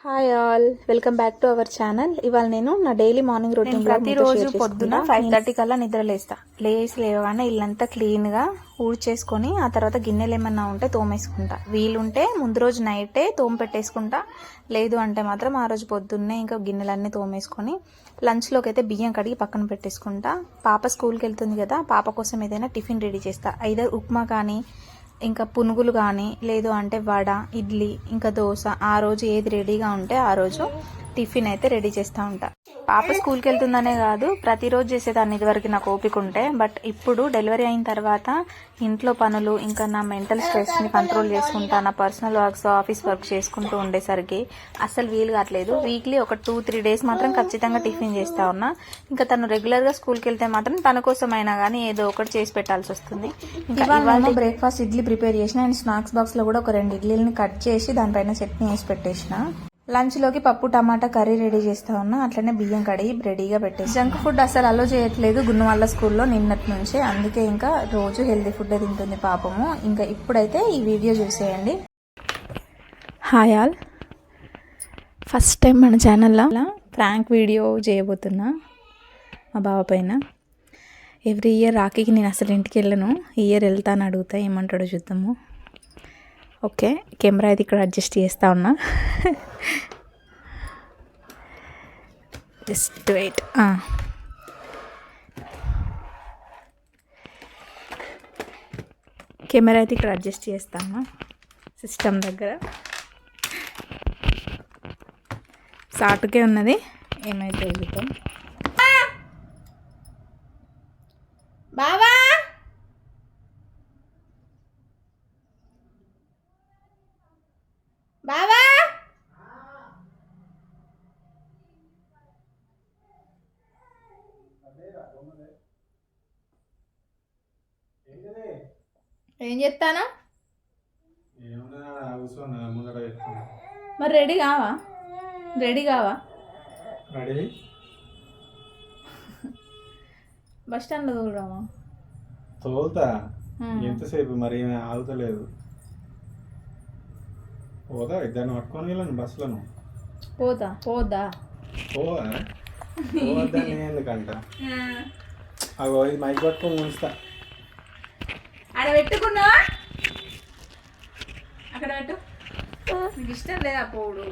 Hi all, welcome back to our channel. ఇవాళ నేను నా డైలీ మార్నింగ్ రొటీన్ ప్రతిరోజు పొద్దున 5:30 కల్లా నిద్ర లేవగానే ఇల్లంతా క్లీన్ గా ఊడ్చేసుకొని ఆ తర్వాత గిన్నెలు ఏమన్నా ఉంటే తోమేసుకుంటా. వీలుంటే ముందు రోజు నైటే తోమ పెట్టేసుకుంటా, లేదు అంటే మాత్రం ఆ రోజు పొద్దున్నే ఇంకా గిన్నెలన్నీ తోమేసుకొని లంచ్లోకి అయితే బియ్యం కడిగి పక్కన పెట్టేసుకుంటా. పాప స్కూల్కి వెళ్తుంది కదా, పాప కోసం ఏదైనా టిఫిన్ రెడీ చేస్తా. ఐదర్ ఉప్మా కానీ ఇంకా పునుగులు కానీ, లేదు అంటే వడ, ఇడ్లీ, ఇంకా దోశ, ఆ రోజు ఏది రెడీగా ఉంటే ఆ రోజు టిఫిన్ అయితే రెడీ చేస్తూ ఉంటా. పాప స్కూల్కి వెళ్తుందనే కాదు, ప్రతిరోజు చేసేదాన్ని ఇదివరకు నాకు ఓపిక ఉంటే. బట్ ఇప్పుడు డెలివరీ అయిన తర్వాత ఇంట్లో పనులు, ఇంకా నా మెంటల్ స్ట్రెస్ని కంట్రోల్ చేసుకుంటా, నా పర్సనల్ వర్క్స్, ఆఫీస్ వర్క్ చేసుకుంటూ ఉండేసరికి అస్సలు వీలు కావట్లేదు. వీక్లీ ఒక 2-3 డేస్ మాత్రం ఖచ్చితంగా టిఫిన్ చేస్తా ఉన్నా. ఇంకా తను రెగ్యులర్గా స్కూల్కి వెళ్తే మాత్రం తన కోసం అయినా కానీ ఏదో ఒకటి చేసి పెట్టాల్సి వస్తుంది. ఇవాళ బ్రేక్ఫాస్ట్ ఇడ్లీ ప్రిపేర్ చేసిన అండ్ స్నాక్స్ బాక్స్లో కూడా ఒక 2 ఇడ్లీలని కట్ చేసి దానిపైన చట్నీ వేసి పెట్టేసిన. లంచ్లోకి పప్పు టమాటా కర్రీ రెడీ చేస్తా ఉన్నా. అట్లనే బియ్యం కడిగి రెడీగా పెట్టేసి. జంక్ ఫుడ్ అసలు అలో చేయట్లేదు గున్ను వాళ్ళ స్కూల్లో నిన్నటి నుంచే. అందుకే ఇంకా రోజు హెల్తీ ఫుడ్ తింటుంది పాపము. ఇంకా ఇప్పుడైతే ఈ వీడియో చూసేయండి. హాయ్ ఆల్, ఫస్ట్ టైం మన ఛానల్లో ప్రాంక్ వీడియో చేయబోతున్నా మా బావ పైన. ఎవ్రీ ఇయర్ రాఖీకి నేను అసలు ఇంటికి వెళ్ళను, ఈ ఇయర్ వెళ్తాను. అడుగుతా ఏమంటాడో చూద్దాము. ఓకే, కెమెరా అయితే ఇక్కడ అడ్జస్ట్ చేస్తా ఉన్నా. Just wait. కెమెరా అయితే ఇక్కడ అడ్జస్ట్ చేస్తాను సిస్టమ్ దగ్గర. సాటుకే ఉన్నది, ఏమైతే వెళ్తాం. బావా బావా ఏం చెప్తానా? మరి రెడీ కావా? బస్ స్టాండ్లో తోలురామా? తోలుతా. ఎంతసేపు మరి ఆగుతలేదు. పోదా, ఇద్దరిని పట్టుకొని వెళ్ళను బస్సులను. పోద్దా పోవద్దని ఎందుకంట. అగో ఇది మైక్ పట్టుకొని ఉంచుతా. అక్కడ పెట్టుకున్నా, అక్కడ పెట్టు. నీకు ఇష్టం లేదా పోవుడు?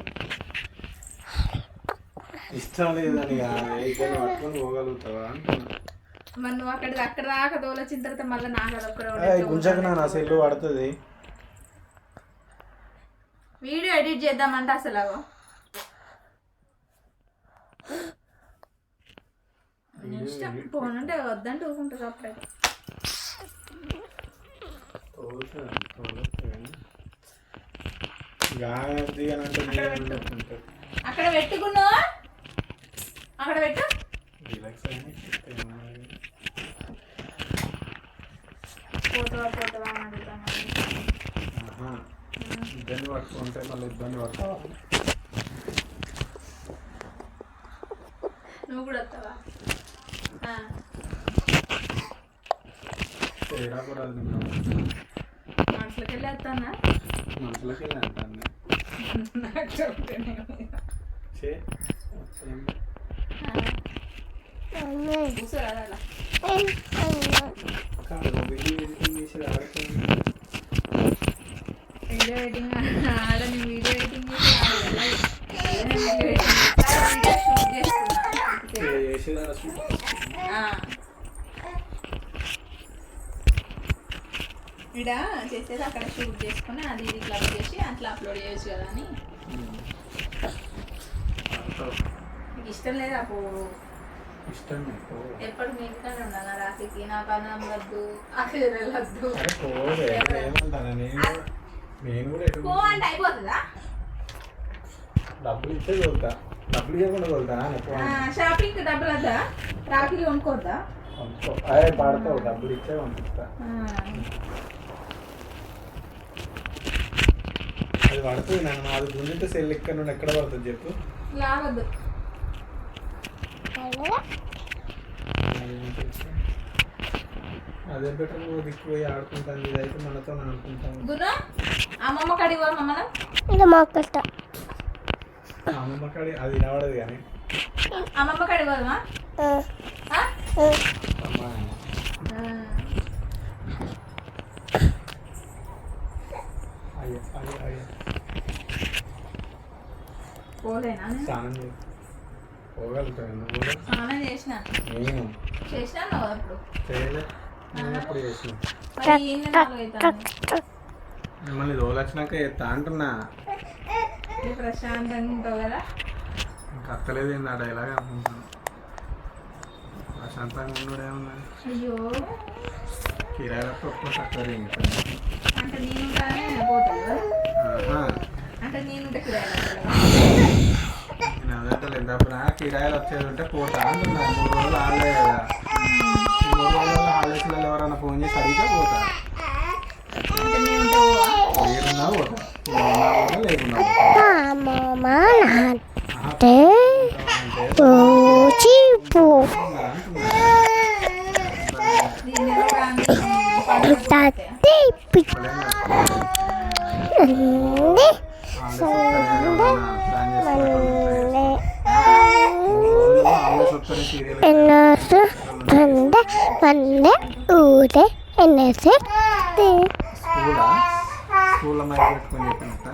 ఇష్టం లేదని ఇద్దరిని పట్టుకొని పోగలుగుతావా అంటున్నా. మరి నువ్వు అక్కడ దాకా తోలొచ్చిన తర్వాత మళ్ళీ నాకు గుంజకు నా సెల్లు పడుతుంది. వీడియో ఎడిట్ చేద్దామంటే అసలు ఇష్టం పోనంటే వద్దంటే ఊరుకుంటుంది. అప్పుడైతే అక్కడ పెట్టుకున్నా, అక్కడ పెట్టు. పోతావా అని అడుగుతాను. ఇబ్బంది పట్టుకుంటే మళ్ళీ ఇబ్బంది పడతావా? నువ్వు కూడా వస్తావా? తేడా కూడా మనుషులకి వెళ్ళి వస్తానా? మనుషులకి వెళ్ళి అంటాను. కూర్చోరాదా అలా? వీడియో ఎడిటింగ్ ఆడ నేను వీడియో ఎడిటింగ్ ఇక్కడ చేసేది అక్కడ షూట్ చేసుకుని అది ఇది క్లబ్ చేసి అట్లా అప్లోడ్ చేయొచ్చు కదా అని. నీకు ఇష్టం లేదా పోడు? ఎప్పుడు మీ ఇంటికానే ఉండాలి. రాఖీకి నా పని వద్దు, అక్కడ వెళ్ళొద్దు. పో అంటే అయిపోతుందా? డబ్బులు ఇస్తే తోలుతా, డబ్బులు ఇవ్వకుండా తోలుతా. షాపింగ్కి డబ్బులు వద్దా? రాఖీలు కొనుక్కోద్దా? పడతావు, డబ్బులు ఇచ్చే పంపిస్తా. అది పడుతుంది నన్ను. అది గుంజితే సెల్ ఇక్కడ నుండి ఎక్కడ పడుతుంది చెప్పు. లాగొద్దు. అదే బెటర్. దిక్కుపోయి ఆడుకుంటాను, ఇదైతే మనతో అనుకుంటాను. అమ్మమ్మ కడిగో. అమ్మమ్మ అమ్మమ్మ కాడి అది వినబడదు కానీ అమ్మమ్మ కాడికి పోదామా? అమ్మ అయ్యో అయ్యో అయ్యో పోలేనా? స్నానం చేయి పోగలుగుతాను నువ్వు స్నానం చేసిన నేను చేసినా అప్పుడు చేయలే నేను ఎప్పుడు చేసిన మరి ఈయన 4 అవుతాను. మిమ్మల్ని రోజులు వచ్చినాక ఎత్తా అంటున్నా నువ్వు ప్రశాంతంగా ఉంటావు కదా. ఇంకా అత్తలేదు ఏంది ఆ డైలాగ్ అనుకుంటున్నాను ప్రశాంతంగా ఉండడేమున్నది అయ్యో కిరాయిలతో ఒక్క తక్కువ అంటే నేను కానీ పోతాను కదా. అంటే నేనుంటే నేను అదంటే లేదప్పుడు కిరాయిలు వచ్చేది ఉంటే పోతా అంటున్నా 3 రోజులు ఆడలే కదా 3 రోజుల్లో హాలిడేస్లలో ఎవరైనా ఫోన్ చేసి అడిగితే పోతా లేకున్నా పోతా లేకున్నా స్కూల్లో మైక్ పెట్టుకొని చెప్పినట్ట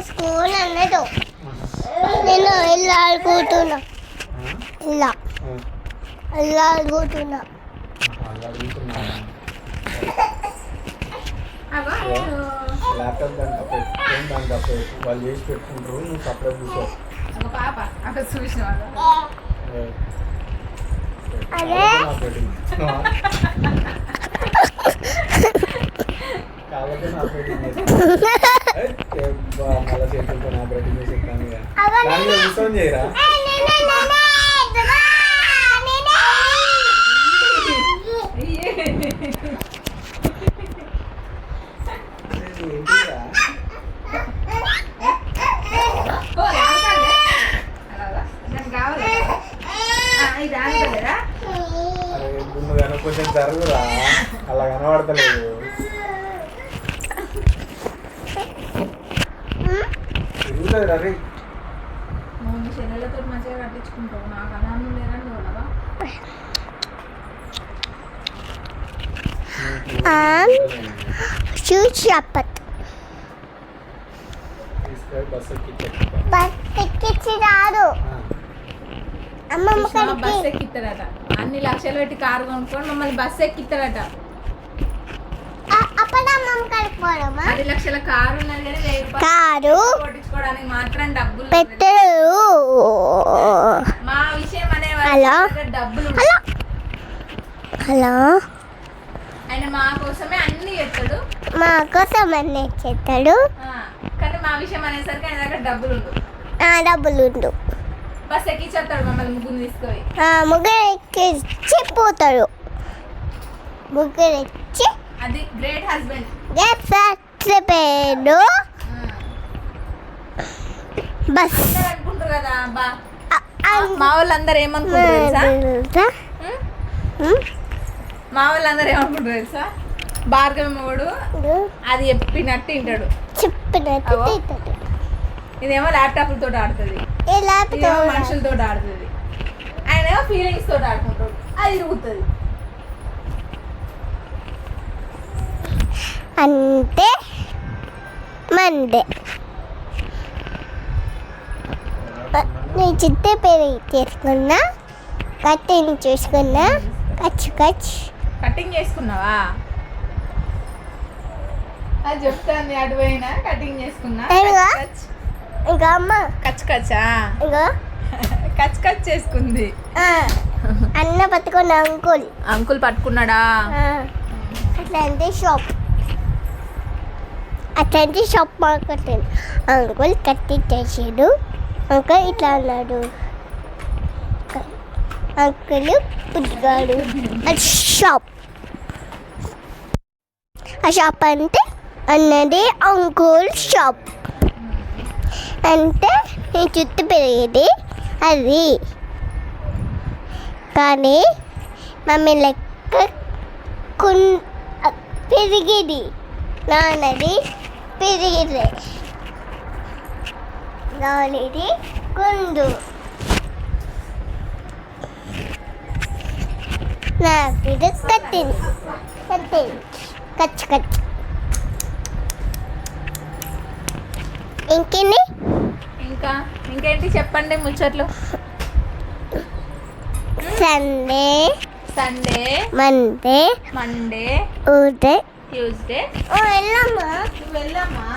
స్కూల్ అన్నట్టు నేను ఇలా ఆడుకుంటున్నా ఇలా ఇలా ఆడుకుంటున్నా ల్యాప్టాప్ దాని తప్ప ఫోన్ దాని తప్ప వాళ్ళు చేసి పెట్టుకుంటారు నువ్వు సపరేట్ కూర్చో పాప అక్కడ చూసిన కాబట్టి నా ఆపరేటింగ్ మళ్ళీ చేతులతో ఆపరేటింగ్ చేసి చెప్తాను దానిలో కూర్చొని చేయరా అరే నువ్వు కనుక కొంచెం జరుగురా అలా కనబడతలేదు తిరుగుతుంది రవి నువ్వు చెల్లెలతో మంచిగా కట్టించుకుంటావు నాకు అనాను లేదండి వాళ్ళవా చెప్పదు తీసుకొని బస్సు ఎక్కించి రాదు అమ్మమ్మ బస్ ఎక్కిస్తాడట అన్ని లక్షలు పెట్టి కారు కొనుక్కొని మమ్మల్ని బస్ ఎక్కిస్తాడట అప్పుడు అమ్మమ్మ కాడికి పోదామా 10 లక్షల కారు ఉన్నది కానీ 1000 రూపాయలు కారు కొట్టించుకోవడానికి మాత్రం డబ్బులు పెట్టరు మా విషయం అనే హలో డబ్బులు హలో హలో ఆయన మా కోసమే అన్ని చేస్తాడు మా కోసం అన్నీ చేస్తాడు కానీ మా విషయం అనేసరికి ఆయన దగ్గర డబ్బులు ఉండవు డబ్బులు ఉండు బస్ ఎక్కించేస్తాడు మమ్మల్ని ముగ్గురు తీసుకొని ముగ్గురు ఎక్కించి పోతాడు ముగ్గురు ఎక్కి అది గ్రేట్ హస్బెండ్ పేరు బస్ అందరు అనుకుంటారు కదా బా మా వాళ్ళందరూ ఏమనుకుంటారు తెలుసా మా వాళ్ళందరూ ఏమనుకుంటారు తెలుసా భార్గవి మొగుడు అది చెప్పినట్టు వింటాడు చెప్పినట్టు ఇదేమో ల్యాప్టాప్లతో ఆడుతుంది ఇదేమో మనుషులతో ఆడుతుంది ఆయన ఏమో ఫీలింగ్స్ తోటి ఆడుకుంటాడు అది తిరుగుతుంది అంటే మండే నీ చుట్టూ పేరు చేసుకున్నా కట్టింగ్ చూసుకున్నా కటింగ్ చేసుకున్నావా అది చెప్తాను అటువైనా కటింగ్ చేసుకున్నా ఇంకా అమ్మ కచ్ కచ్చా ఇంకా కచ్ కచ్ చేసుకుంది అన్న పట్టుకున్న అంకుల్ పట్టుకున్నాడా అట్లాంటి షాప్ మార్కెట్ అంకుల్ కట్టించేసాడు అంకుల్ ఇట్లా అన్నాడు అంకుల్ పుట్టుగాడు ఆ షాప్ అంటే అన్నది అంకుల్ షాప్ అంటే నీ చుట్టూ పెరిగేది అది కానీ మమ్మీ లెక్క పెరిగిది నాన్నది పెరిగిది నానిది గుండు నాకు ఇది కట్టింది కచ్చు కచ్చు ఇంకేంటి ఇంకేంటి చెప్పండి ముచ్చట్లు. Sunday Monday Monday Tuesday Tuesday వెళ్ళమ్మా వెళ్ళమ్మా